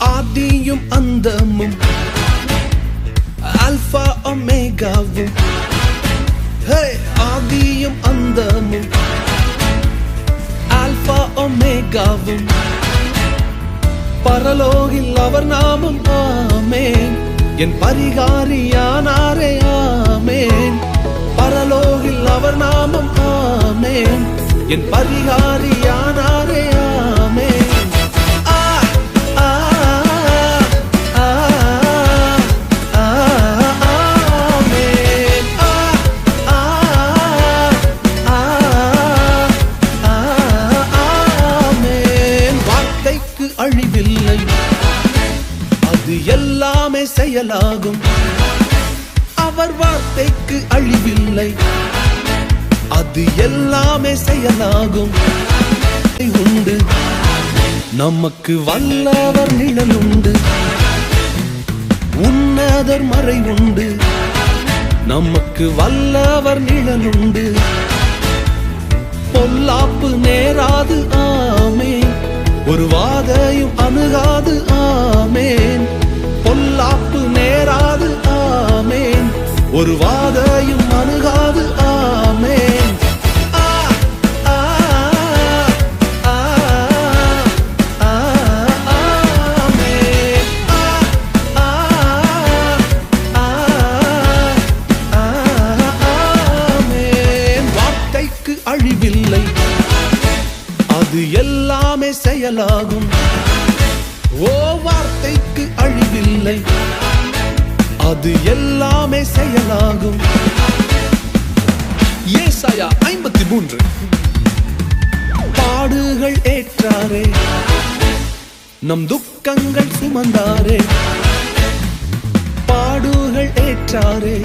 ஆதியும் அந்தமும் ஆல்பா ஒமேகாவும் ஆதியும் அந்தமும் ஆல்பா ஒமேகாவும் பரலோகில் அவர் நாமம் ஆமேன் என் பரிகாரியானாரே ஆமேன் பரலோகில் அவர் நாமம் ஆமேன் என் பரிகாரியானாரே ஆமேன் அழிவில்லை அது எல்லாமே செயலாகும் அவர் வார்த்தைக்கு அழிவில்லை அது எல்லாமே செயலாகும் உண்டு நமக்கு வல்லவர் நிழல் உண்டு உன்னதர் மறை உண்டு நமக்கு வல்லவர் நிழல் உண்டு பொல்லாப்பு நேராது ஆமேன் ஒரு வாதையும் அணுகாது ஆமேன் பொல்லாப்பு நேராது ஆமேன் ஒரு வாதையும் அணுகாது ஆமேன் வார்த்தைக்கு அழிவில்லை அது எல்லாமே செயலாகும் ஓ வார்த்தைக்கு அழிவில்லை அது எல்லாமே செயலாகும் ஏசாயா 53 பாடுகள் ஏற்றாரே நம் துக்கங்கள் சுமந்தாரே பாடுகள் ஏற்றாரே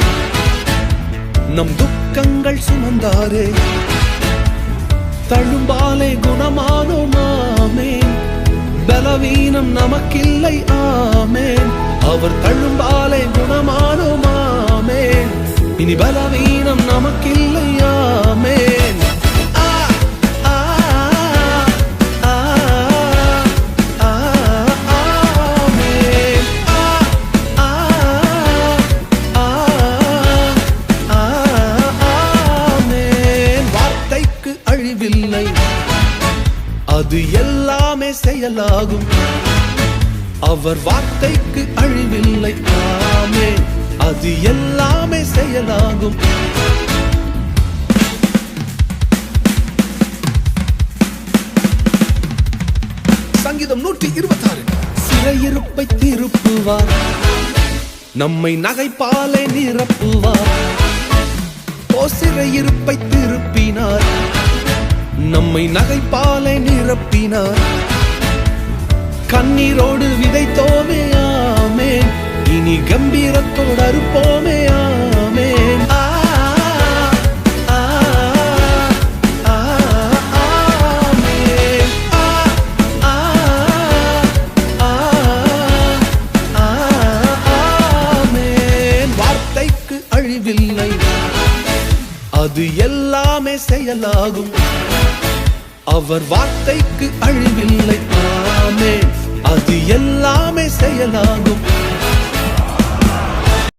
நம் துக்கங்கள் சுமந்தாரே தழும்பாலே குணமானோம் ஆமேன் பலவீனம் நமக்கில்லை ஆமேன் அவர் தழும்பாலே குணமானோம் ஆமேன் இனி பலவீனம் நமக்கில்லை ஆமேன் வார்த்தைக்கு அழிவில்லை அது எல்லாமே செயலாகும் அவர் வார்த்தைக்கு அழிவில்லை ஆமென் அது எல்லாமே செயலாகும் சங்கீதம் 126 சிறையிருப்பை திருப்புவார் நம்மை நகைப்பாலே நிரப்புவார் ஓ சிறையிருப்பை திருப்பினார் நம்மை நகைப்பாலே நிரப்பினார் கண்ணீரோடு விதைத்தோமே ஆமேன் இனி கம்பீரத்தோடு அறுப்போமே ஆமேன் வார்த்தைக்கு அழிவில்லை அது எல்லாமே செயலாகும் அவர் வார்த்தைக்கு அழிவில்லை